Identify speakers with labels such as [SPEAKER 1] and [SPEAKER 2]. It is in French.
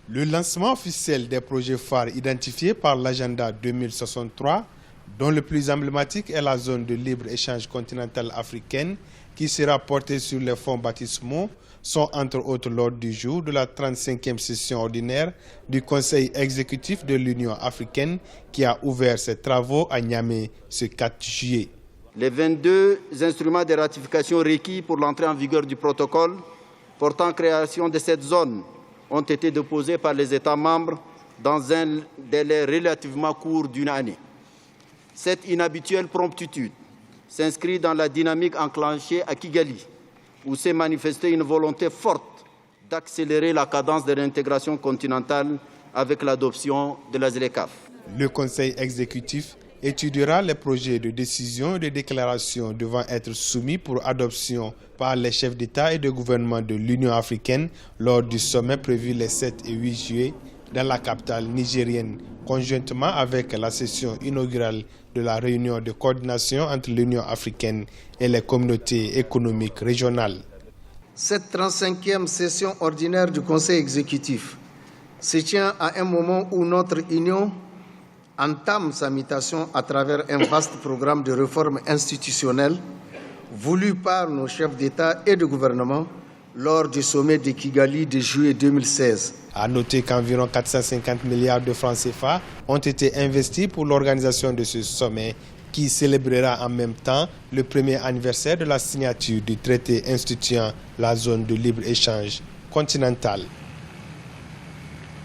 [SPEAKER 1] Le lancement officiel des projets phares identifiés par l'agenda 2063, dont le plus emblématique est la zone de libre-échange continentale africaine, qui sera portée sur les fonds baptismaux, sont entre autres l'ordre du jour de la 35e session ordinaire du Conseil exécutif de l'Union africaine qui a ouvert ses travaux à Niamey ce 4 juillet.
[SPEAKER 2] Les 22 instruments de ratification requis pour l'entrée en vigueur du protocole portant création de cette zone ont été déposés par les États membres dans un délai relativement court d'une année. Cette inhabituelle promptitude s'inscrit dans la dynamique enclenchée à Kigali, où s'est manifestée une volonté forte d'accélérer la cadence de l'intégration continentale avec l'adoption de la ZLECAf.
[SPEAKER 1] Le Conseil exécutif étudiera les projets de décision et de déclaration devant être soumis pour adoption par les chefs d'État et de gouvernement de l'Union africaine lors du sommet prévu les 7 et 8 juillet dans la capitale nigérienne, conjointement avec la session inaugurale de la réunion de coordination entre l'Union africaine et les communautés économiques régionales.
[SPEAKER 3] Cette 35e session ordinaire du Conseil exécutif se tient à un moment où notre Union entame sa mutation à travers un vaste programme de réformes institutionnelles voulu par nos chefs d'État et de gouvernement lors du sommet de Kigali de juillet 2016.
[SPEAKER 1] À noter qu'environ 450 milliards de francs CFA ont été investis pour l'organisation de ce sommet qui célébrera en même temps le premier anniversaire de la signature du traité instituant la zone de libre-échange continentale.